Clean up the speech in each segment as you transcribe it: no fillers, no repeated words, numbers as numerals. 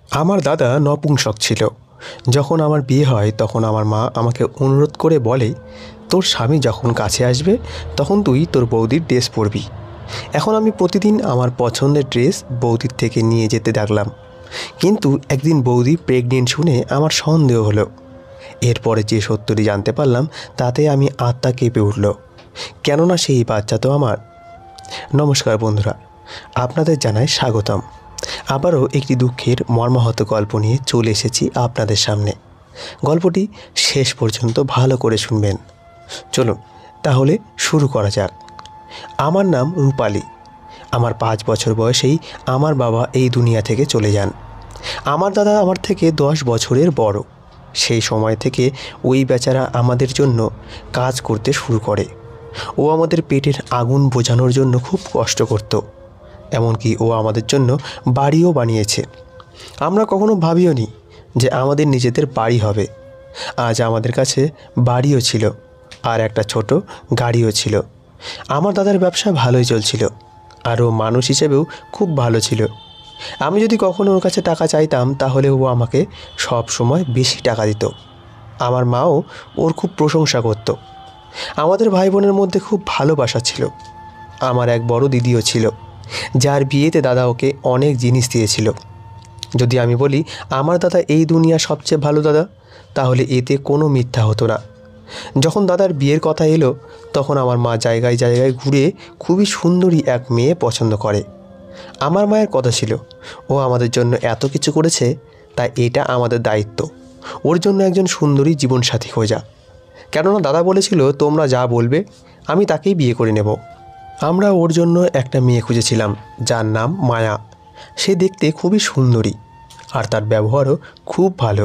আমার দাদা নপুংসক ছিল। যখন আমার বিয়ে হয় তখন আমার মা আমাকে অনুরোধ করে বলে, তোর স্বামী যখন কাছে আসবে তখন তুই তোর বৌদির ড্রেস পরবি। এখন আমি প্রতিদিন আমার পছন্দের ড্রেস বৌদির থেকে নিয়ে যেতে লাগলাম। কিন্তু একদিন বৌদি প্রেগনেন্ট শুনে আমার সন্দেহ হলো। এরপরে যে সত্যটি জানতে পারলাম তাতে আমি আত্মা কেঁপে উঠল, কেননা সেই বাচ্চা তো আমার। নমস্কার বন্ধুরা, আপনাদের জানাই স্বাগতম। আবারও একটি দুঃখের মর্মাহত গল্প নিয়ে চলে এসেছি আপনাদের সামনে। গল্পটি শেষ পর্যন্ত ভালো করে শুনবেন। চলুন তাহলে শুরু করা যাক। আমার নাম রূপালী। আমার 5 বছর বয়সেই আমার বাবা এই দুনিয়া থেকে চলে যান। আমার দাদা আমার থেকে 10 বছরের বড়। সেই সময় থেকে ওই বেচারা আমাদের জন্য কাজ করতে শুরু করে। ও আমাদের পেটের আগুন বোঝানোর জন্য খুব কষ্ট করত। এমনকি ও আমাদের জন্য বাড়িও বানিয়েছে। আমরা কখনো ভাবিও নি যে আমাদের নিজেদের বাড়ি হবে। আজ আমাদের কাছে বাড়িও ছিল, আর একটা ছোট গাড়িও ছিল। আমার দাদার ব্যবসা ভালোই চলছিল, আর ও মানুষ হিসেবেও খুব ভালো ছিল। আমি যদি কখনো ওর কাছে টাকা চাইতাম তাহলে ও আমাকে সব সময় বেশি টাকা দিত। আমার মাও ওর খুব প্রশংসা করত। আমাদের ভাই বোনের মধ্যে খুব ভালোবাসা ছিল। আমার এক বড় দিদিও ছিল, যার বিয়েতে দাদা ওকে অনেক জিনিস দিয়েছিল। যদি আমি বলি আমার দাদা এই দুনিয়া সবচেয়ে ভালো দাদা, তাহলে এতে কোনো মিথ্যা হতো না। যখন দাদার বিয়ের কথা এলো তখন আমার মা জায়গায় জায়গায় ঘুরে খুবই সুন্দরী এক মেয়ে পছন্দ করে। আমার মায়ের কথা ছিল, ও আমাদের জন্য এত কিছু করেছে, তাই এটা আমাদের দায়িত্ব ওর জন্য একজন সুন্দরী জীবনসাথী খোঁজা। কেননা দাদা বলেছিল, তোমরা যা বলবে আমি তাকেই বিয়ে করে নেব। আমরা ওর জন্য একটা মেয়ে খুঁজেছিলাম, যার নাম মায়া। সে দেখতে খুবই সুন্দরী, আর তার ব্যবহারও খুব ভালো।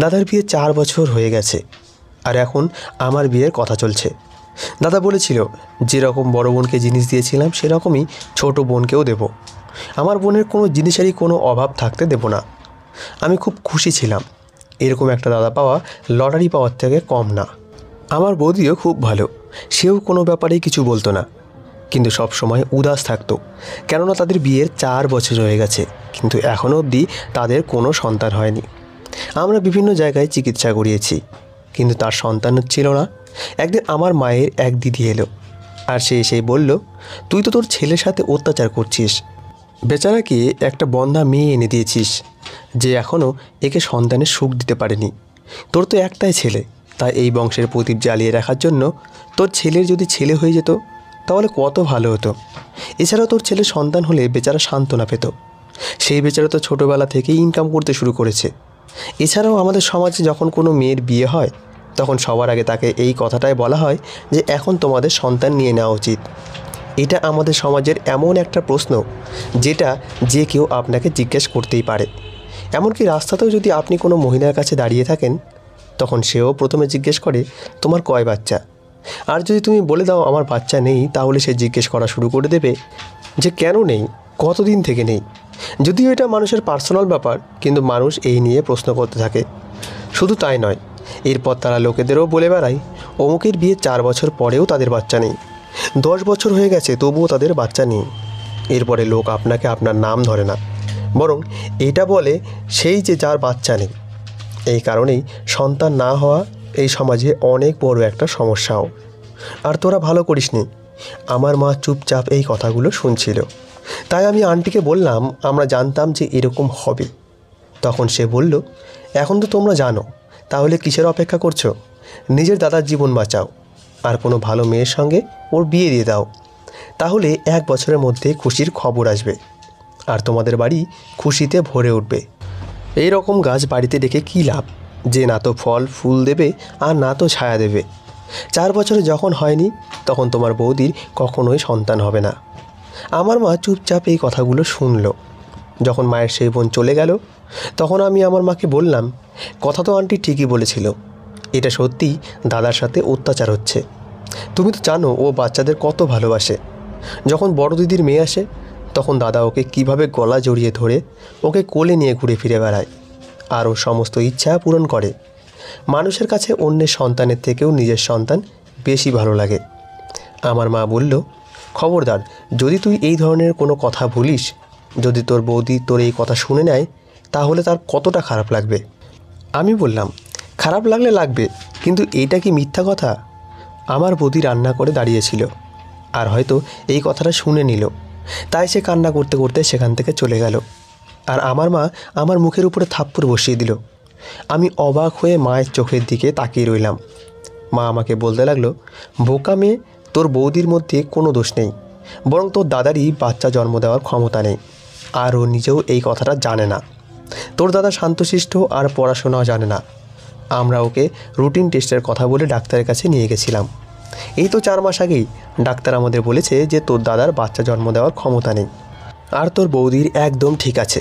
দাদার বিয়ে 4 বছর হয়ে গেছে, আর এখন আমার বিয়ের কথা চলছে। দাদা বলেছিল, যেরকম বড় বোনকে জিনিস দিয়েছিলাম সেরকমই ছোট বোনকেও দেব। আমার বোনের কোনো জিনিসেরই কোনো অভাব থাকতে দেব না। আমি খুব খুশি ছিলাম। এরকম একটা দাদা পাওয়া লটারি পাওয়ার থেকে কম না। আমার বৌদিও খুব ভালো। সেও কোনো ব্যাপারেই কিছু বলতো না, কিন্তু সব সময় উদাস থাকতো। কেননা তাদের বিয়ের 4 বছর হয়ে গেছে, কিন্তু এখনও অবধি তাদের কোনো সন্তান হয়নি। আমরা বিভিন্ন জায়গায় চিকিৎসা করিয়েছি, কিন্তু তার সন্তান ছিল না। একদিন আমার মায়ের এক দিদি এলো, আর সে এসে বলল, তুই তো তোর ছেলের সাথে অত্যাচার করছিস। বেচারাকে একটা বন্ধ্যা মেয়ে এনে দিয়েছিস, যে এখনও একে সন্তানের সুখ দিতে পারেনি। তোর তো একটাই ছেলে, তাই এই বংশের প্রদীপ জ্বালিয়ে রাখার জন্য তোর ছেলের যদি ছেলে হয়ে যেত তাহলে কত ভালো হতো। এছাড়াও তোর ছেলে সন্তান হলে বেচারা সান্ত্বনা পেত। সেই বেচারা তো ছোটোবেলা থেকেই ইনকাম করতে শুরু করেছে। এছাড়াও আমাদের সমাজে যখন কোনো মেয়ের বিয়ে হয় তখন সবার আগে তাকে এই কথাটাই বলা হয় যে এখন তোমাদের সন্তান নিয়ে নেওয়া উচিত। এটা আমাদের সমাজের এমন একটা প্রশ্ন যেটা যে কেউ আপনাকে জিজ্ঞেস করতেই পারে। এমনকি রাস্তাতেও যদি আপনি কোনো মহিলার কাছে দাঁড়িয়ে থাকেন তখন সেও প্রথমে জিজ্ঞেস করে, তোমার কয় বাচ্চা? আর যদি তুমি বলে দাও আমার বাচ্চা নেই, তাহলে সে জিজ্ঞেস করা শুরু করে দেবে যে কেন নেই, কতদিন থেকে নেই। যদিও এটা মানুষের পার্সোনাল ব্যাপার, কিন্তু মানুষ এই নিয়ে প্রশ্ন করতে থাকে। শুধু তাই নয়, এরপর তারা লোকেদেরও বলে বেড়ায়, অমুকের বিয়ে 4 বছর পরেও তাদের বাচ্চা নেই, 10 বছর হয়ে গেছে তবুও তাদের বাচ্চা নেই। এরপরে লোক আপনাকে আপনার নাম ধরে না, বরং এটা বলে সেই যে যার বাচ্চা নেই। এই কারণেই সন্তান না হওয়া এই সমাজে অনেক বড় একটা সমস্যাও। আর তোরা ভালো করিসনি। আমার মা চুপচাপ এই কথাগুলো শুনছিল। তাই আমি আন্টিকে বললাম, আমরা জানতাম যে এরকম হবে। তখন সে বলল, এখন তো তোমরা জানো, তাহলে কিসের অপেক্ষা করছো? নিজের দাদার জীবন বাঁচাও, আর কোনো ভালো মেয়ের সঙ্গে ওর বিয়ে দিয়ে দাও। তাহলে 1 বছরের মধ্যে খুশির খবর আসবে, আর তোমাদের বাড়ি খুশিতে ভরে উঠবে। এই রকম গাছ বাড়িতে রেখে কী লাভ, যে না তো ফল ফুল দেবে আর না তো ছায়া দেবে। 4 বছরে যখন হয়নি তখন তোমার বৌদির কখনোই সন্তান হবে না। আমার মা চুপচাপ এই কথাগুলো শুনল। যখন মায়ের সেই বোন চলে গেল তখন আমি আমার মাকে বললাম, কথা তো আন্টি ঠিকই বলেছিল, এটা সত্যি দাদার সাথে অত্যাচার হচ্ছে। তুমি তো জানো ও বাচ্চাদের কত ভালোবাসে। যখন বড় দিদির মেয়ে আসে তখন দাদা ওকে কিভাবে গলা জড়িয়ে ধরে ওকে কোলে নিয়ে ঘুরে ফিরে বেড়ায়, আর ওর সমস্ত ইচ্ছা পূরণ করে। মানুষের কাছে অন্যের সন্তানের থেকেও নিজের সন্তান বেশি ভালো লাগে। আমার মা বলল, খবরদার যদি তুই এই ধরনের কোনো কথা বলিস, যদি তোর বৌদি তোর এই কথা শুনে নেয় তাহলে তার কতটা খারাপ লাগবে। আমি বললাম, খারাপ লাগলে লাগবে, কিন্তু এইটা কি মিথ্যা কথা? আমার বৌদি রান্না করে দাঁড়িয়েছিল, আর হয়তো এই কথাটা শুনে নিল, তাই সে কান্না করতে করতে সেখান থেকে চলে গেল। আর আমার মা আমার মুখের উপরে থাপ্পড় বসিয়ে দিল। আমি অবাক হয়ে মায়ের চোখের দিকে তাকিয়ে রইলাম। মা আমাকে বলতে লাগলো, বোকা মেয়ে, তোর বৌদির মধ্যে কোনো দোষ নেই, বরং তোর দাদারই বাচ্চা জন্ম দেওয়ার ক্ষমতা নেই, আর ও নিজেও এই কথাটা জানে না। তোর দাদা শান্তশিষ্ট আর পড়াশোনাও জানে না। আমরা ওকে রুটিন টেস্টের কথা বলে ডাক্তারের কাছে নিয়ে গেছিলাম। এই তো 4 মাস আগেই ডাক্তার আমাদের বলেছে যে তোর দাদার বাচ্চা জন্ম দেওয়ার ক্ষমতা নেই, আর তোর বৌদির একদম ঠিক আছে।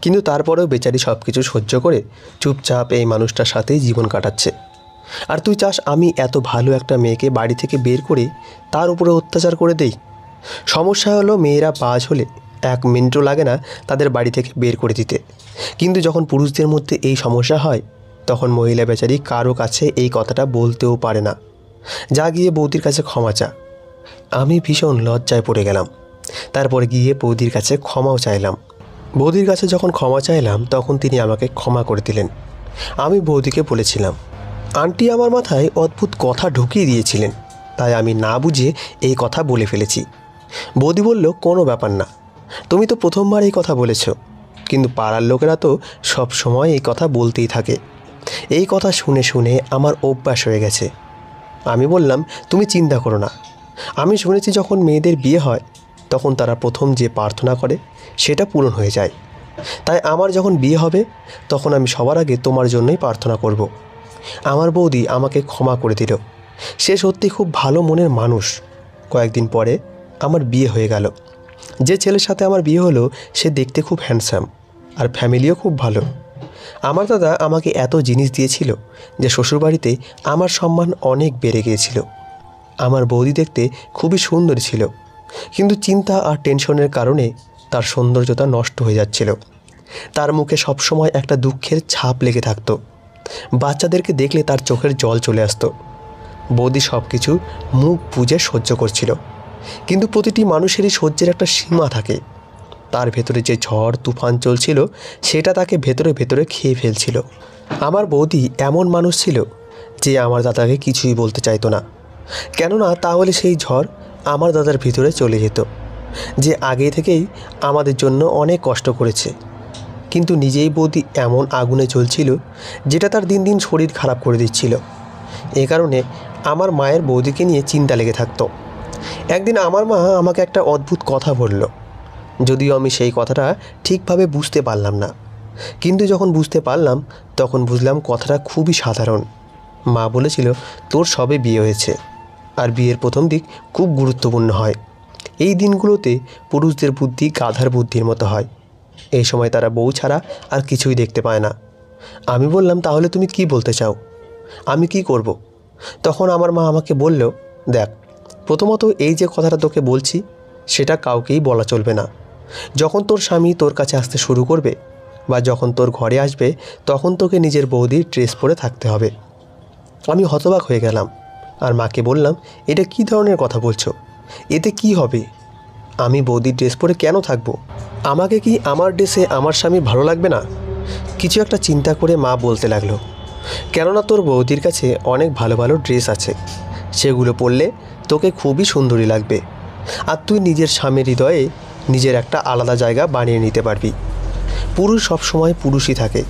কিন্তু তারপরেও বেচারি সব কিছু সহ্য করে চুপচাপ এই মানুষটার সাথেই জীবন কাটাচ্ছে। আর তুই চাস আমি এত ভালো একটা মেয়েকে বাড়ি থেকে বের করে তার উপরে অত্যাচার করে দেই? সমস্যা হলো, মেয়েরা বাজ হলে 1 মিনিটও লাগে না তাদের বাড়ি থেকে বের করে দিতে। কিন্তু যখন পুরুষদের মধ্যে এই সমস্যা হয়, তখন মহিলা বেচারি কারো কাছে এই কথাটা বলতেও পারে না। যা গিয়ে বৌদির কাছে ক্ষমা চা। আমি ভীষণ লজ্জায় পড়ে গেলাম। তারপরে গিয়ে বৌদির কাছে ক্ষমাও চাইলাম। বৌদির কাছে যখন ক্ষমা চাইলাম, তখন তিনি আমাকে ক্ষমা করে দিলেন। আমি বৌদিকে বলেছিলাম, আন্টি আমার মাথায় অদ্ভুত কথা ঢুকিয়ে দিয়েছিলেন, তাই আমি না বুঝে এই কথা বলে ফেলেছি। বৌদি বলল, কোনো ব্যাপার না, তুমি তো প্রথমবার এই কথা বলেছ, কিন্তু পাড়ার লোকেরা তো সব সময় এই কথা বলতেই থাকে। এই কথা শুনে শুনে আমার অভ্যাস হয়ে গেছে। আমি বললাম, তুমি চিন্তা করো না, আমি শুনেছি যখন মেয়েদের বিয়ে হয় তখন তারা প্রথম যে প্রার্থনা করে সেটা পূরণ হয়ে যায়। তাই আমার যখন বিয়ে হবে তখন আমি সবার আগে তোমার জন্যই প্রার্থনা করব। আমার বৌদি আমাকে ক্ষমা করে দিল। সে সত্যি খুব ভালো মনের মানুষ। কয়েকদিন পরে আমার বিয়ে হয়ে গেল। যে ছেলের সাথে আমার বিয়ে হলো সে দেখতে খুব হ্যান্ডসাম, আর ফ্যামিলিও খুব ভালো। আমার দাদা আমাকে এত জিনিস দিয়েছিল যে শ্বশুরবাড়িতে আমার সম্মান অনেক বেড়ে গিয়েছিল। আমার বৌদি দেখতে খুবই সুন্দর ছিল, কিন্তু চিন্তা আর টেনশনের কারণে তার সৌন্দর্যতা নষ্ট হয়ে যাচ্ছিল। তার মুখে সবসময় একটা দুঃখের ছাপ লেগে থাকতো। বাচ্চাদেরকে দেখলে তার চোখের জল চলে আসতো। বৌদি সব কিছু মুখ বুজে সহ্য করছিল, কিন্তু প্রতিটি মানুষেরই সহ্যের একটা সীমা থাকে। তার ভেতরে যে ঝড় তুফান চলছিল সেটা তাকে ভেতরে ভেতরে খেয়ে ফেলছিল। আমার বৌদি এমন মানুষ ছিল যে আমার দাদাকে কিছুই বলতে চাইতো না, কেননা তাহলে সেই ঝড় আমার দাদার ভিতরে চলে যেত, যে আগে থেকেই আমাদের জন্য অনেক কষ্ট করেছে। কিন্তু নিজেই বৌদি এমন আগুনে জ্বলছিল যেটা তার দিন দিন শরীর খারাপ করে দিচ্ছিল। এ কারণে আমার মায়ের বৌদিকে নিয়ে চিন্তা লেগে থাকতো। একদিন আমার মা আমাকে একটা অদ্ভুত কথা বলল, যদিও আমি সেই কথাটা ঠিকভাবে বুঝতে পারলাম না, কিন্তু যখন বুঝতে পারলাম তখন বুঝলাম কথাটা খুবই সাধারণ। মা বলেছিল, তোর সবে বিয়ে হয়েছে, আর বিয়ের প্রথম দিক খুব গুরুত্বপূর্ণ হয়। এই দিনগুলোতে পুরুষদের বুদ্ধি গাধার বুদ্ধির মতো হয়। এই সময় তারা বউ ছাড়া আর কিছুই দেখতে পায় না। আমি বললাম, তাহলে তুমি কি বলতে চাও? আমি কি করব? তখন আমার মা আমাকে বলল, দেখ, প্রথমত এই যে কথাটা তোকে বলছি সেটা কাউকেই বলা চলবে না। যখন তোর স্বামী তোর কাছে আসতে শুরু করবে বা যখন তোর ঘরে আসবে, তখন তোকে নিজের বৌদির ড্রেস পরে থাকতে হবে। আমি হতবাক হয়ে গেলাম আর মাকে বললাম, এটা কী ধরনের কথা বলছো? এতে কি হবে? আমি বৌদির ড্রেস পরে কেন থাকবো? আমাকে কি আমার ড্রেসে আমার স্বামী ভালো লাগবে না? কিছু একটা চিন্তা করে মা বলতে লাগলো, কেননা তোর বৌদির কাছে অনেক ভালো ভালো ড্রেস আছে, সেগুলো পরলে তোকে খুবই সুন্দরী লাগবে, আর তুই নিজের স্বামীর হৃদয়ে নিজের একটা আলাদা জায়গা বানিয়ে নিতে পারবি। পুরুষ সবসময় পুরুষই থাকে,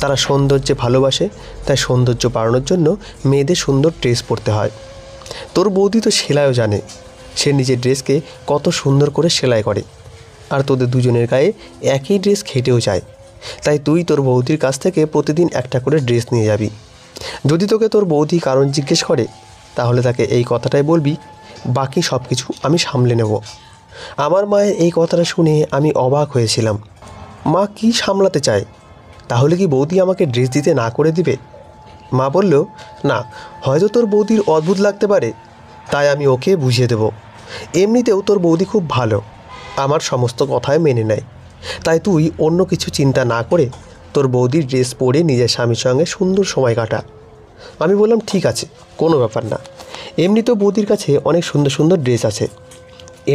তারা সৌন্দর্যে ভালোবাসে, তাই সৌন্দর্য বাড়ানোর জন্য মেয়েদের সুন্দর ড্রেস পরতে হয়। তোর বৌদি তো সেলাইও জানে, সে নিজের ড্রেসকে কত সুন্দর করে সেলাই করে, আর তোদের দুজনের গায়ে একই ড্রেস খেটেও যায়। তাই তুই তোর বৌদির কাছ থেকে প্রতিদিন একটা করে ড্রেস নিয়ে যাবি। যদি তোকে তোর বৌদি কারণ জিজ্ঞেস করে তাহলে তাকে এই কথাটাই বলবি, বাকি সব কিছু আমি সামলে নেব। আমার মায়ের এই কথাটা শুনে আমি অবাক হয়েছিলাম। মা কি সামলাতে চায়? তাহলে কি বৌদি আমাকে ড্রেস দিতে না করে দিবে? মা বলল, না, হয়তো তোর বৌদির অদ্ভুত লাগতে পারে, তাই আমি ওকে বুঝিয়ে দেব। এমনিতেও তোর বৌদি খুব ভালো, আমার সমস্ত কথাই মেনে নেয়। তাই তুই অন্য কিছু চিন্তা না করে তোর বৌদির ড্রেস পরে নিজের স্বামীর সঙ্গে সুন্দর সময় কাটা। আমি বললাম, ঠিক আছে, কোনো ব্যাপার না, এমনিতেও বৌদির কাছে অনেক সুন্দর সুন্দর ড্রেস আছে।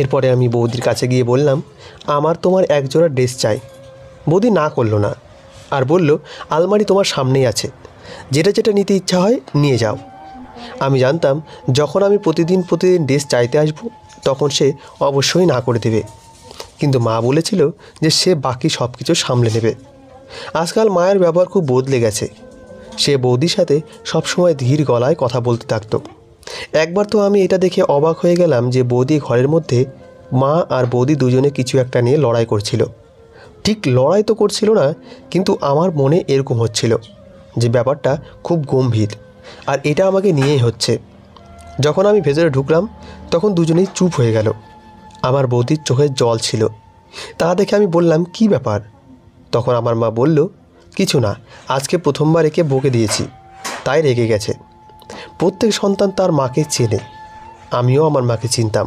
এরপরে আমি বৌদির কাছে গিয়ে বললাম, আমার তোমার 1 জোড়া ড্রেস চাই। বৌদি না করলো না, আর বলল, আলমারি তোমার সামনেই আছে, যেটা যেটা নিতে ইচ্ছা হয় নিয়ে যাও। আমি জানতাম যখন আমি প্রতিদিন ড্রেস চাইতে আসব তখন সে অবশ্যই না করে দেবে, কিন্তু মা বলেছিল যে সে বাকি সব কিছু সামলে নেবে। আজকাল মায়ের ব্যবহার খুব বদলে গেছে। সে বৌদির সাথে সবসময় ধীর গলায় কথা বলতে থাকতো। একবার তো আমি এটা দেখে অবাক হয়ে গেলাম যে বৌদি ঘরের মধ্যে মা আর বৌদি দুজনে কিছু একটা নিয়ে লড়াই করছিল। ঠিক লড়াই তো করছিল না, কিন্তু আমার মনে এরকম হচ্ছিল যে ব্যাপারটা খুব গম্ভীর আর এটা আমাকে নিয়েই হচ্ছে। যখন আমি ভেতরে ঢুকলাম তখন দুজনেই চুপ হয়ে গেল। আমার বৌদির চোখে জল ছিল। তা দেখে আমি বললাম, কি ব্যাপার? তখন আমার মা বলল, কিছু না, আজকে প্রথমবার একে বকে দিয়েছি, তাই রেগে গেছে। প্রত্যেক সন্তান তার মাকে চেনে। আমিও আমার মাকে চিনতাম।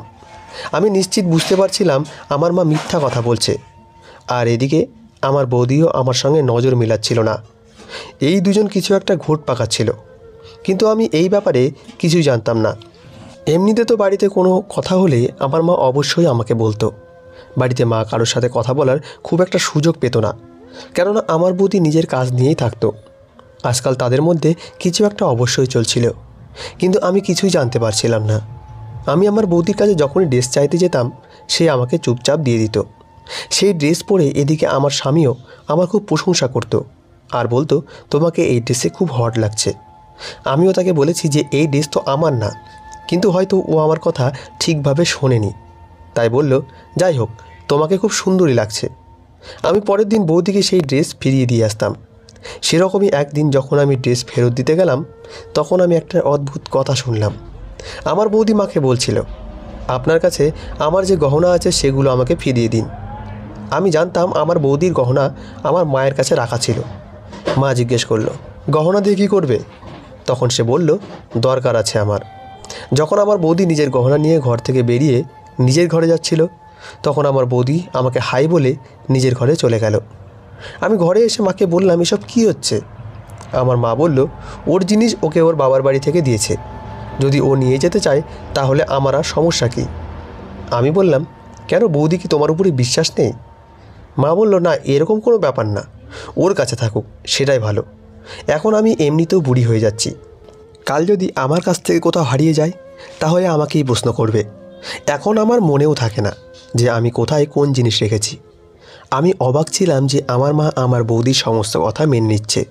আমি নিশ্চিত বুঝতে পারছিলাম আমার মা মিথ্যা কথা বলছে। আর এদিকে আমার বৌদিও আমার সঙ্গে নজর মেলাচ্ছিল না। এই দুজন কিছু একটা ঘোট পাকাচ্ছিল, কিন্তু আমি এই ব্যাপারে কিছুই জানতাম না। এমনিতে তো বাড়িতে কোনো কথা হলে আমার মা অবশ্যই আমাকে বলতো। বাড়িতে মা কারোর সাথে কথা বলার খুব একটা সুযোগ পেত না, কেননা আমার বৌদি নিজের কাজ নিয়েই থাকতো। আজকাল তাদের মধ্যে কিছু একটা অবশ্যই চলছিল, কিন্তু আমি কিছুই জানতে পারছিলাম না। আমি আমার বৌদির কাছে যখনই ড্রেস চাইতে যেতাম সে আমাকে চুপচাপ দিয়ে দিত। সেই ড্রেস পরে এদিকে আমার স্বামীও আমার খুব প্রশংসা করত আর বলতো, তোমাকে এই ড্রেসে খুব হট লাগছে। আমিও তাকে বলেছি যে এই ড্রেস তো আমার না, কিন্তু হয়তো ও আমার কথা ঠিকভাবে শোনেনি, তাই বলল, যাই হোক, তোমাকে খুব সুন্দরই লাগছে। আমি পরের দিন বৌদিকে সেই ড্রেস ফিরিয়ে দিয়ে আসতাম। সেরকমই একদিন যখন আমি ড্রেস ফেরত দিতে গেলাম তখন আমি একটা অদ্ভুত কথা শুনলাম। আমার বৌদি মাকে বলছিল, আপনার কাছে আমার যে গহনা আছে সেগুলো আমাকে ফিরিয়ে দিন। আমি জানতাম আমার বৌদির গহনা আমার মায়ের কাছে রাখা ছিল। মা জিজ্ঞেস করলো, গহনা দিয়ে কী করবে? তখন সে বলল, দরকার আছে আমার। যখন আমার বৌদি নিজের গহনা নিয়ে ঘর থেকে বেরিয়ে নিজের ঘরে যাচ্ছিল তখন আমার বৌদি আমাকে হাই বলে নিজের ঘরে চলে গেল। আমি ঘরে এসে মাকে বললাম, এসব কী হচ্ছে? আমার মা বলল, ওর জিনিস ওকে ওর বাবার বাড়ি থেকে দিয়েছে, যদি ও নিয়ে যেতে চায় তাহলে আমার আর সমস্যা কী? আমি বললাম, কেন, বৌদি কি তোমার উপরে বিশ্বাস নেই? মা বলল, না, এরকম কোনো ব্যাপার না, ওর কাছে থাকুক, সেটাই ভালো। এখন আমি এমনিতেও বুড়ি হয়ে যাচ্ছি, কাল যদি আমার কাছ থেকে কোথাও হারিয়ে যায় তাহলে আমাকেই প্রশ্ন করবে। এখন আমার মনেও থাকে না যে আমি কোথায় কোন জিনিস রেখেছি। আমি অবাক ছিলাম যে আমার মা আমার বৌদির সমস্ত কথা মেনে নিচ্ছে,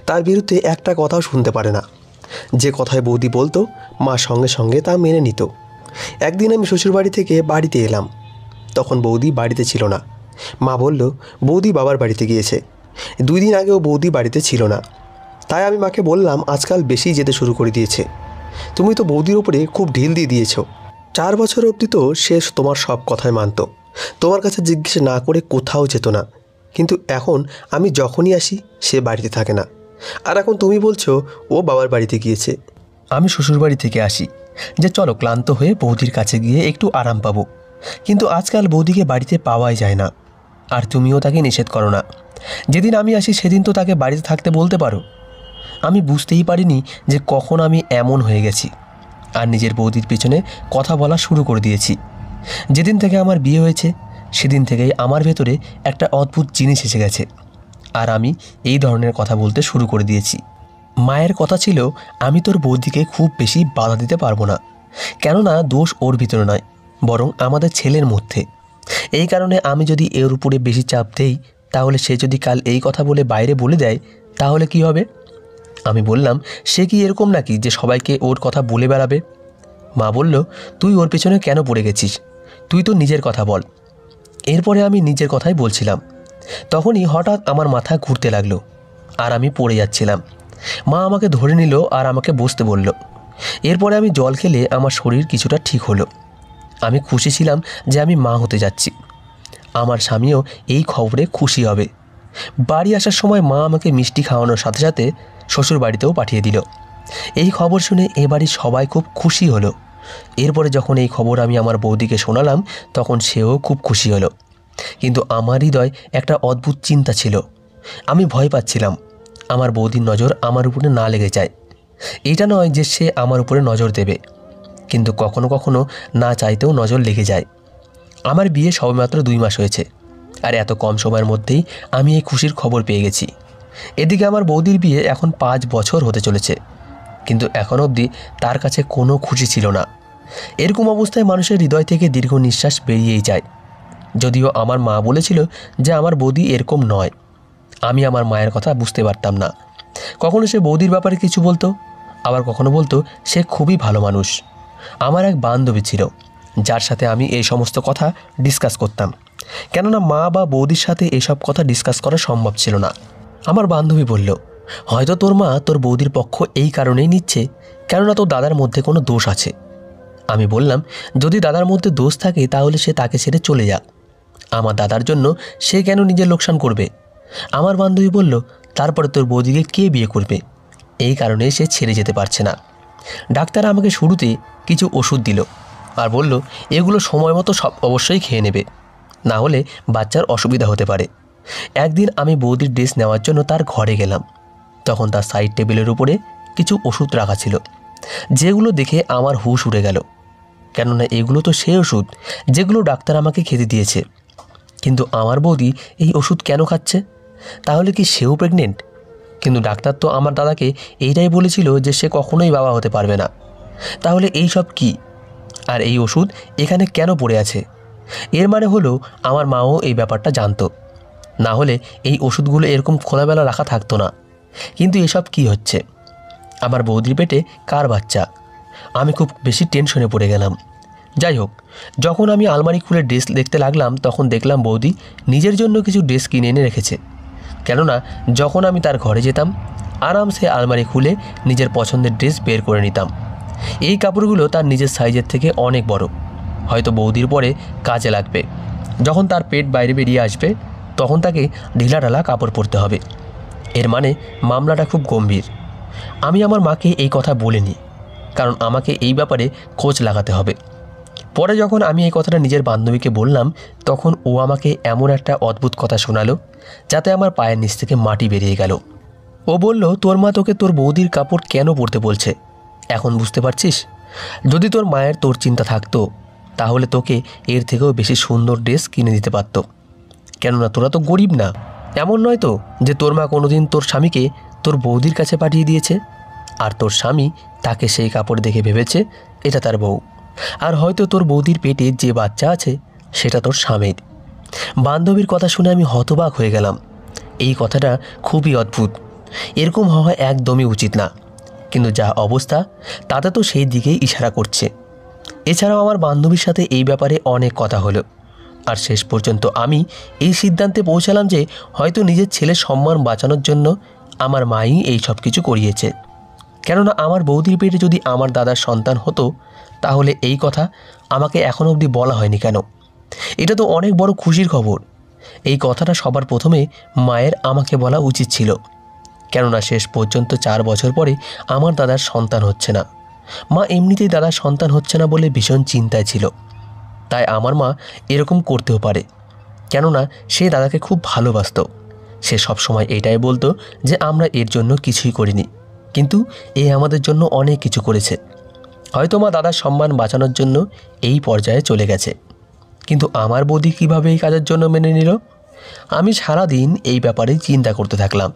তার বিরুদ্ধে একটা কথাও শুনতে পারে না। যে কথায় বৌদি বলতো মা সঙ্গে সঙ্গে তা মেনে নিত। একদিন আমি শ্বশুরবাড়ি থেকে বাড়িতে এলাম, তখন বৌদি বাড়িতে ছিল না। মা বলল, বৌদি বাবার বাড়িতে গিয়েছে। 2 দিন আগেও বৌদি বাড়িতে ছিল না। তাই আমি মাকে বললাম, আজকাল বেশি যেতে শুরু করে দিয়েছে, তুমি তো বৌদির ওপরে খুব ঢিল দিয়ে দিয়েছ। 4 বছর অবধি তো সে তোমার সব কথাই মানত, তোমার কাছে জিজ্ঞেস না করে কোথাও যেত না, কিন্তু এখন আমি যখনই আসি সে বাড়িতে থাকে না। আর এখন তুমি বলছো ও বাবার বাড়িতে গিয়েছে। আমি শ্বশুরবাড়ি থেকে আসি যে চলো ক্লান্ত হয়ে বৌদির কাছে গিয়ে একটু আরাম পাবো, কিন্তু আজকাল বৌদিকে বাড়িতে পাওয়াই যায় না। আর তুমিও তাকে নিষেধ করো না, যেদিন আমি আসি সেদিন তো তাকে বাড়িতে থাকতে বলতে পারো। আমি বুঝতেই পারিনি যে কখন আমি এমন হয়ে গেছি আর নিজের বৌদির পেছনে কথা বলা শুরু করে দিয়েছি। যেদিন থেকে আমার বিয়ে হয়েছে সেদিন থেকেই আমার ভেতরে একটা অদ্ভুত জিনিস এসে গেছে আর আমি এই ধরনের কথা বলতে শুরু করে দিয়েছি। মায়ের কথা ছিল, আমি তোর বৌদিকে খুব বেশি বাধা দিতে পারবো না, কেননা দোষ ওর ভিতরে নয়, বরং আমাদের ছেলের মধ্যে। এই কারণে আমি যদি এর উপরে বেশি চাপ দেই তাহলে সে যদি কাল এই কথা বলে বাইরে বলে দেয় তাহলে কি হবে? আমি বললাম, সে কি এরকম নাকি যে সবাইকে ওর কথা বলে বেড়াবে? মা বলল, তুই ওর পেছনে কেন পড়ে গেছিস, তুই তো নিজের কথা বল। এরপরে আমি নিজের কথাই বলছিলাম, তখনই হঠাৎ আমার মাথা ঘুরতে লাগলো আর আমি পড়ে যাচ্ছিলাম। মা আমাকে ধরে নিল আর আমাকে বসতে বলল। এরপরে আমি জল খেলে আমার শরীর কিছুটা ঠিক হলো। আমি খুশি ছিলাম যে আমি মা হতে যাচ্ছি। আমার স্বামীও এই খবরে খুশি হবে। বাড়ি আসার সময় মা আমাকে মিষ্টি খাওয়ানোর সাথে সাথে শ্বশুর বাড়িতেও পাঠিয়ে দিল। এই খবর শুনে এ বাড়ির সবাই খুব খুশি হলো। এরপরে যখন এই খবর আমি আমার বৌদিকে শোনালাম তখন সেও খুব খুশি হলো, কিন্তু আমার হৃদয় একটা অদ্ভুত চিন্তা ছিল। আমি ভয় পাচ্ছিলাম আমার বৌদির নজর আমার উপরে না লেগে যায়। এটা নয় যে সে আমার উপরে নজর দেবে, কিন্তু কখনো কখনো না চাইতেও নজর লেগে যায়। আমার বিয়ে সবেমাত্র 2 মাস হয়েছে আর এত কম সময়ের মধ্যেই আমি এই খুশির খবর পেয়ে গেছি। এদিকে আমার বৌদির বিয়ে এখন 5 বছর হতে চলেছে, কিন্তু এখন অবধি তার কাছে কোনো খুশি ছিল না। এরকম অবস্থায় মানুষের হৃদয় থেকে দীর্ঘ নিঃশ্বাস বেরিয়েই যায়। যদিও আমার মা বলেছিল যে আমার বৌদি এরকম নয়। আমি আমার মায়ের কথা বুঝতে পারতাম না। কখনো সে বৌদির ব্যাপারে কিছু বলতো, আবার কখনো বলতো সে খুবই ভালো মানুষ। আমার এক বান্ধবী ছিল যার সাথে আমি এই সমস্ত কথা ডিসকাস করতাম, কেননা মা বা বৌদির সাথে এসব কথা ডিসকাস করা সম্ভব ছিল না। আমার বান্ধবী বলল, হয়তো তোর মা তোর বৌদির পক্ষ এই কারণেই নিচ্ছে কেননা তোর দাদার মধ্যে কোনো দোষ আছে। আমি বললাম, যদি দাদার মধ্যে দোষ থাকে তাহলে সে তাকে ছেড়ে চলে যাক। আমার দাদার জন্য সে কেন নিজের লোকসান করবে? আমার বান্ধবী বলল, তারপরে তোর বৌদিকে কে বিয়ে করবে? এই কারণে সে ছেড়ে যেতে পারছে না। ডাক্তার আমাকে শুরুতে কিছু ওষুধ দিল আর বলল, এগুলো সময় মতো সব অবশ্যই খেয়ে নেবে, না হলে বাচ্চার অসুবিধা হতে পারে। একদিন আমি বৌদির ড্রেস নেওয়ার জন্য তার ঘরে গেলাম। তখন তার সাইড টেবিলের উপরে কিছু ওষুধ রাখা ছিল, যেগুলো দেখে আমার হুঁশ উড়ে গেল, কেননা এগুলো তো সেই ওষুধ যেগুলো ডাক্তার আমাকে খেতে দিয়েছে। কিন্তু আমার বৌদি এই ওষুধ কেন খাচ্ছে? তাহলে কি সেও প্রেগনেন্ট? কিন্তু ডাক্তার তো আমার দাদাকে এইটাই বলেছিল যে সে কখনোই বাবা হতে পারবে না। তাহলে এই সব কি? আর এই ওষুধ এখানে কেন পড়ে আছে? এর মানে হলো আমার মাও এই ব্যাপারটা জানতো, না হলে এই ওষুধগুলো এরকম খোলামেলা রাখা থাকতো না। কিন্তু এসব কি হচ্ছে? আমার বৌদির পেটে কার বাচ্চা? আমি খুব বেশি টেনশনে পড়ে গেলাম। যাই হোক, যখন আমি আলমারি খুলে ড্রেস দেখতে লাগলাম তখন দেখলাম বৌদি নিজের জন্য কিছু ড্রেস কিনে এনে রেখেছে। কেননা যখন আমি তার ঘরে যেতাম আরামসে আলমারি খুলে নিজের পছন্দের ড্রেস বের করে নিতাম। এই কাপড়গুলো তার নিজের সাইজের থেকে অনেক বড়, হয়তো বৌদির পরে কাজে লাগবে। যখন তার পেট বাইরে বেরিয়ে আসবে তখন তাকে ঢিলাঢালা কাপড় পরতে হবে। এর মানে মামলাটা খুব গম্ভীর। আমি আমার মাকে এই কথা বলিনি, কারণ আমাকে এই ব্যাপারে খোঁজ লাগাতে হবে। পরে যখন আমি এই কথাটা নিজের বান্ধবীকে বললাম তখন ও আমাকে এমন একটা অদ্ভুত কথা শোনালো যাতে আমার পায়ের নিচ থেকে মাটি বেরিয়ে গেল। ও বলল, তোর মা তোকে তোর বৌদির কাপড় কেন পরতে বলছে এখন বুঝতে পারছিস? যদি তোর মায়ের তোর চিন্তা থাকতো তাহলে তোকে এর থেকেও বেশি সুন্দর ড্রেস কিনে দিতে পারত। কেননা তোরা তো গরিব না। এমন নয় তো যে তোর মা কোনোদিন তোর স্বামীকে তোর বৌদির কাছে পাঠিয়ে দিয়েছে আর তোর স্বামী তাকে সেই কাপড় দেখে ভেবেছে এটা তার বউ, আর হয়তো তোর বৌদির পেটে যে বাচ্চা আছে সেটা তোর স্বামীর। বান্ধবীর কথা শুনে আমি হতবাক হয়ে গেলাম। এই কথাটা খুবই অদ্ভুত, এরকম হওয়া একদমই উচিত না, কিন্তু যা অবস্থা তাতে তো সেই দিকেই ইশারা করছে। এছাড়াও আমার বান্ধবীর সাথে এই ব্যাপারে অনেক কথা হলো, আর শেষ পর্যন্ত আমি এই সিদ্ধান্তে পৌঁছালাম যে হয়তো নিজের ছেলের সম্মান বাঁচানোর জন্য আমার মাই এই সব কিছু করিয়েছে। কেননা আমার বৌদির পেটে যদি আমার দাদার সন্তান হতো তাহলে এই কথা আমাকে এখনও অবধি বলা হয়নি কেন? এটা তো অনেক বড় খুশির খবর। এই কথাটা সবার প্রথমে মায়ের আমাকে বলা উচিত ছিল, কেননা শেষ পর্যন্ত 4 বছর পরে আমার দাদার সন্তান হচ্ছে না। মা এমনিতেই দাদার সন্তান হচ্ছে না বলে ভীষণ চিন্তায় ছিল। তাই আমার মা এরকম করতেও পারে, কেননা সে দাদাকে খুব ভালোবাসত। সে সবসময় এটাই বলতো যে আমরা এর জন্য কিছুই করিনি, কিন্তু এ আমাদের জন্য অনেক কিছু করেছে। হয়তো মা দাদার সম্মান বাঁচানোর জন্য এই পর্যায়ে চলে গেছে। কিন্তু আমার বৌদি কীভাবে এই কাজের জন্য মেনে নিল? আমি সারাদিন এই ব্যাপারে চিন্তা করতে থাকলাম।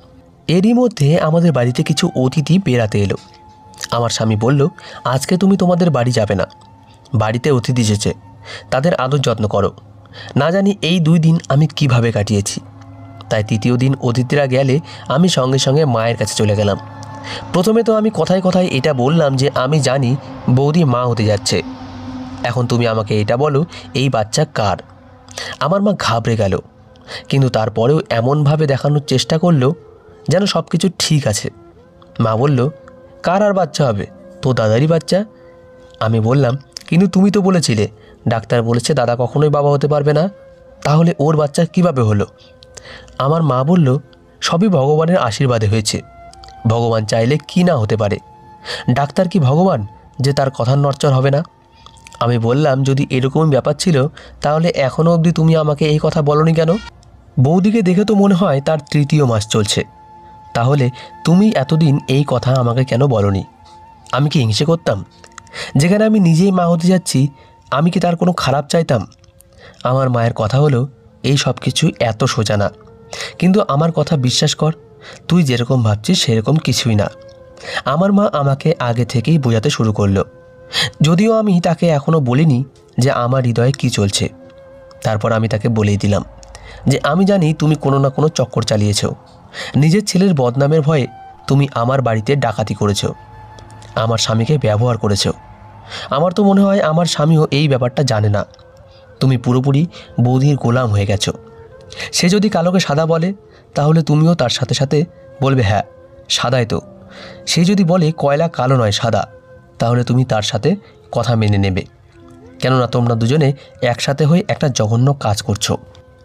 এরই মধ্যে আমাদের বাড়িতে কিছু অতিথি বেড়াতে এলো। আমার স্বামী বলল, আজকে তুমি তোমাদের বাড়ি যাবে না, বাড়িতে অতিথি এসেছে, তাদের আদর যত্ন করো। না জানি এই 2 দিন আমি কিভাবে কাটিয়েছি। তাই 3য় দিন অতিথিরা গেলে আমি সঙ্গে সঙ্গে মায়ের কাছে চলে গেলাম। প্রথমে তো আমি কথায় কথায় এটা বললাম যে আমি জানি বৌদি মা হতে যাচ্ছে, এখন তুমি আমাকে এটা বলো এই বাচ্চা কার? আমার মা ঘাবড়ে গেল, কিন্তু তারপরেও এমনভাবে দেখানোর চেষ্টা করলো যেন সব কিছু ঠিক আছে। মা বলল, কার আর বাচ্চা হবে? তোর দাদারই বাচ্চা। আমি বললাম, কিন্তু তুমি তো বলেছিলে ডাক্তার বলেছে দাদা কখনোই বাবা হতে পারবে না, তাহলে ওর বাচ্চা কিভাবে হলো? আমার মা বলল, সবই ভগবানের আশীর্বাদে হয়েছে, ভগবান চাইলে কি না হতে পারে। ডাক্তার কি ভগবান যে তার কথার নড়চড় হবে না? আমি বললাম, যদি এরকমই ব্যাপার ছিল তাহলে এখনও অবধি তুমি আমাকে এই কথা বলনি কেন? বৌদিকে দেখে তো মনে হয় তার 3য় মাস চলছে, তাহলে তুমি এতদিন এই কথা আমাকে কেন বলনি? আমি কি হিংসে করতাম? যেখানে আমি নিজেই মা হতে যাচ্ছি আমি কি তার কোনো খারাপ চাইতাম? আমার মায়ের কথা হলো, এই সব কিছু এত সোজা না, কিন্তু আমার কথা বিশ্বাস কর, তুই যেরকম ভাবছিস সেরকম কিছুই না। আমার মা আমাকে আগে থেকেই বোঝাতে শুরু করলো, যদিও আমি তাকে এখনও বলিনি যে আমার হৃদয়ে কী চলছে। তারপর আমি তাকে বলেই দিলাম যে আমি জানি তুমি কোনো না কোনো চক্কর চালিয়েছ। নিজের ছেলের বদনামের ভয়ে তুমি আমার বাড়িতে ডাকাতি করেছ, আমার স্বামীকে ব্যবহার করেছ। আমার তো মনে হয় আমার স্বামীও এই ব্যাপারটা জানে না। তুমি পুরোপুরি বৌদির গোলাম হয়ে গেছো। সে যদি কালোকে সাদা বলে তাহলে তুমিও তার সাথে সাথে বলবে হ্যাঁ সাদাই তো। সে যদি বলে কয়লা কালো নয় সাদা, তাহলে তুমি তার সাথে কথা মেনে নেবে, কেননা তোমরা দুজনে একসাথে হয়ে একটা জঘন্য কাজ করছো।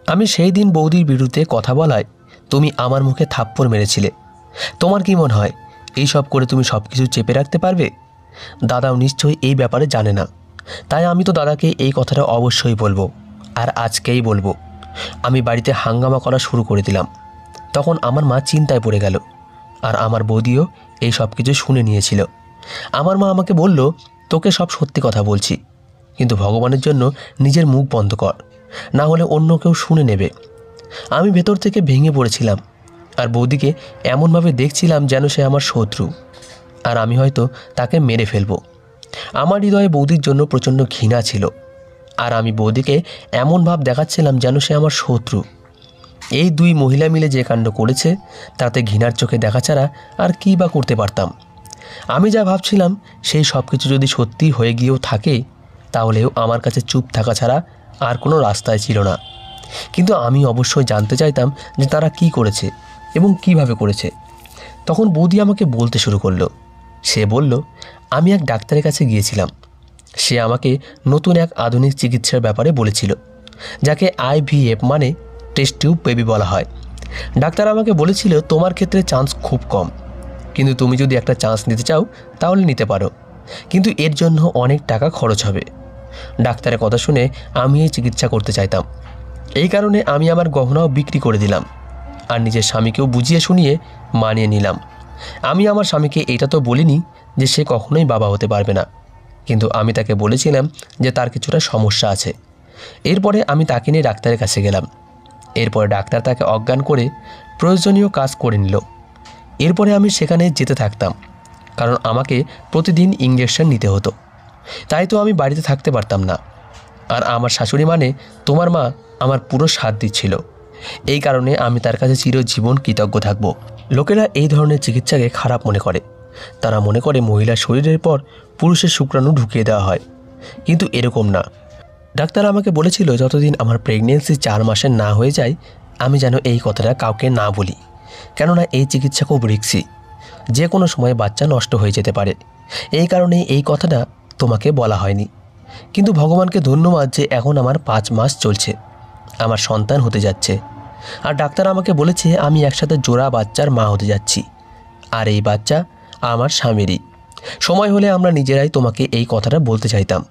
আমি সেই দিন বৌদির বিরুদ্ধে কথা বলায় তুমি আমার মুখে থাপ্পড় মেরেছিলে। তোমার কি মনে হয় এই সব করে তুমি সব কিছু চেপে রাখতে পারবে? দাদাও নিশ্চয়ই এই ব্যাপারে জানে না, তাই আমি তো দাদাকে এই কথাটা অবশ্যই বলবো, আর আজকেই বলবো। আমি বাড়িতে হাঙ্গামা করা শুরু করে দিলাম। তখন আমার মা চিন্তায় পড়ে গেল, আর আমার বৌদিও এই সব কিছু শুনে নিয়েছিল। আমার মা আমাকে বলল, তোকে সব সত্যি কথা বলছি, কিন্তু ভগবানের জন্য নিজের মুখ বন্ধ কর, না হলে অন্য কেউ শুনে নেবে। আমি ভেতর থেকে ভেঙে পড়েছিলাম, আর বৌদিকে এমনভাবে দেখছিলাম যেন সে আমার শত্রু, আর আমি হয়তো তাকে মেরে ফেলব। আমার হৃদয়ে বৌদির জন্য প্রচণ্ড ঘৃণা ছিল, আর আমি বৌদিকে এমন ভাব দেখাচ্ছিলাম যেন সে আমার শত্রু। এই দুই মহিলা মিলে যে কাণ্ড করেছে তাতে ঘৃণার চোখে দেখা ছাড়া আর কী বা করতে পারতাম। আমি যা ভাবছিলাম সেই সব কিছু যদি সত্যি হয়ে গিয়েও থাকে, তাহলেও আমার কাছে চুপ থাকা ছাড়া আর কোনো রাস্তায় ছিল না। কিন্তু আমি অবশ্যই জানতে চাইতাম যে তারা কি করেছে এবং কিভাবে করেছে। তখন বৌদি আমাকে বলতে শুরু করলো। সে বলল, আমি এক ডাক্তারের কাছে গিয়েছিলাম। সে আমাকে নতুন এক আধুনিক চিকিৎসার ব্যাপারে বলেছিল, যাকে IVF মানে টেস্ট টিউব বেবি বলা হয়। ডাক্তার আমাকে বলেছিল তোমার ক্ষেত্রে চান্স খুব কম, কিন্তু তুমি যদি একটা চান্স নিতে চাও তাহলে নিতে পারো, কিন্তু এর জন্য অনেক টাকা খরচ হবে। ডাক্তারের কথা শুনে আমি এই চিকিৎসা করতে চাইতাম। এই কারণে আমি আমার গহনাও বিক্রি করে দিলাম, আর নিজের স্বামীকেও বুঝিয়ে শুনিয়ে মানিয়ে নিলাম। আমি আমার স্বামীকে এটা তো বলিনি যে সে কখনোই বাবা হতে পারবে না, কিন্তু আমি তাকে বলেছিলাম যে তার কিছুটা সমস্যা আছে। এরপরে আমি তাকে নিয়ে ডাক্তারের কাছে গেলাম। এরপরে ডাক্তার তাকে অজ্ঞান করে প্রয়োজনীয় কাজ করে নিল। এরপরে আমি সেখানে যেতে থাকতাম, কারণ আমাকে প্রতিদিন ইঞ্জেকশন নিতে হতো। তাই তো আমি বাড়িতে থাকতে পারতাম না। আর আমার শাশুড়ি মানে তোমার মা আমার পুরো সাথ দিচ্ছিল। এই কারণে আমি তার কাছে চিরজীবন কৃতজ্ঞ থাকব। লোকেরা এই ধরনের চিকিৎসাকে খারাপ মনে করে। তারা মনে করে মহিলার শরীরের পর পুরুষের শুক্রাণু ঢুকিয়ে দেওয়া হয়, কিন্তু এরকম না। ডাক্তার আমাকে বলেছিল যতদিন আমার প্রেগনেন্সি 4 মাসের না হয়ে যায় আমি যেন এই কথাটা কাউকে না বলি, কেননা এই চিকিৎসা খুব রিস্কি, যে কোনো সময় বাচ্চা নষ্ট হয়ে যেতে পারে। এই কারণেই এই কথাটা তোমাকে বলা হয়নি। কিন্তু ভগবানকে ধন্যবাদ যে এখন আমার 5 মাস চলছে, আমার সন্তান হতে যাচ্ছে। আর ডাক্তার আমাকে বলেছে আমি একসাথে জোড়া বাচ্চার মা হতে যাচ্ছি, আর এই বাচ্চা আমার স্বামীরই। সময় হলে আমরা নিজেরাই তোমাকে এই কথাটা বলতে চাইতাম,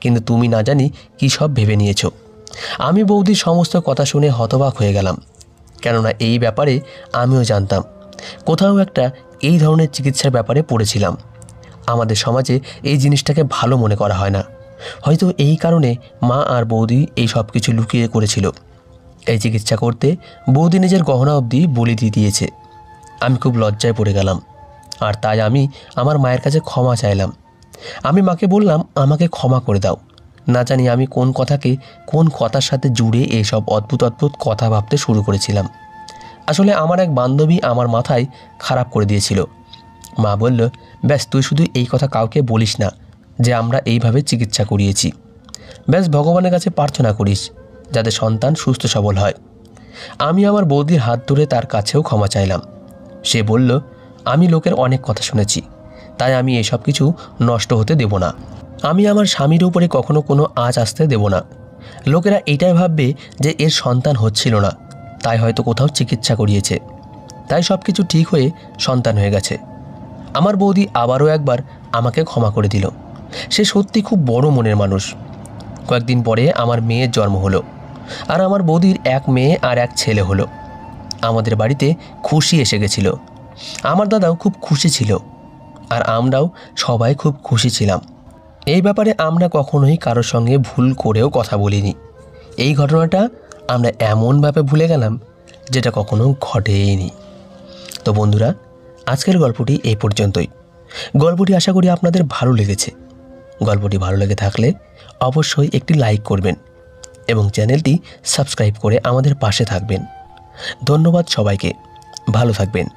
কিন্তু তুমি না জানি কী সব ভেবে নিয়েছো। আমি বৌদির সমস্ত কথা শুনে হতবাক হয়ে গেলাম, কেননা এই ব্যাপারে আমিও জানতাম। কোথাও একটা এই ধরনের চিকিৎসার ব্যাপারে পড়েছিলাম। আমাদের সমাজে এই জিনিসটাকে ভালো মনে করা হয় না, হয়তো এই কারণে মা আর বৌদি এই সব কিছু লুকিয়ে করেছিল। এই চিকিৎসা করতে বৌদি নিজের গহনা অবধি বলি দিয়ে দিয়েছে। আমি খুব লজ্জায় পড়ে গেলাম, আর তাই আমি আমার মায়ের কাছে ক্ষমা চাইলাম। আমি মাকে বললাম আমাকে ক্ষমা করে দাও, না জানি আমি কোন কথাকে কোন কথার সাথে জুড়ে এইসব অদ্ভুত অদ্ভুত কথা ভাবতে শুরু করেছিলাম। আসলে আমার এক বান্ধবী আমার মাথায় খারাপ করে দিয়েছিল। মা বলল, ব্যাস তুই শুধু এই কথা কাউকে বলিস না যে আমরা এইভাবে চিকিৎসা করিয়েছি। ব্যাস ভগবানের কাছে প্রার্থনা করিস যাতে সন্তান সুস্থ সবল হয়। আমি আমার বৌদির হাত ধরে তার কাছেও ক্ষমা চাইলাম। সে বলল, আমি লোকের অনেক কথা শুনেছি, তাই আমি এসব কিছু নষ্ট হতে দেব না। আমি আমার স্বামীর উপরে কখনো কোনো আঁচ আসতে দেব না। লোকেরা এটাই ভাববে যে এর সন্তান হচ্ছিল না, তাই হয়তো কোথাও চিকিৎসা করিয়েছে, তাই সব কিছু ঠিক হয়ে সন্তান হয়ে গেছে। আমার বৌদি আবারও একবার আমাকে ক্ষমা করে দিল। সে সত্যি খুব বড় মনের মানুষ। কয়েকদিন পরে আমার মেয়ের জন্ম হলো, আর আমার বৌদির এক মেয়ে আর এক ছেলে হলো। আমাদের বাড়িতে খুশি এসে গেছিল। আমার দাদাও খুব খুশি ছিল, আর আমরাও সবাই খুব খুশি ছিলাম। এই ব্যাপারে আমরা কখনোই কারোর সঙ্গে ভুল করেও কথা বলিনি। এই ঘটনাটা আমরা এমনভাবে ভুলে গেলাম যেটা কখনো ঘটেইনি। বন্ধুরা, আজকের গল্পটি এই পর্যন্তই। গল্পটি আশা করি আপনাদের ভালো লেগেছে। গল্পটি ভালো লেগে থাকলে অবশ্যই একটি লাইক করবেন এবং চ্যানেলটি সাবস্ক্রাইব করে আমাদের পাশে থাকবেন। ধন্যবাদ সবাইকে। ভালো থাকবেন।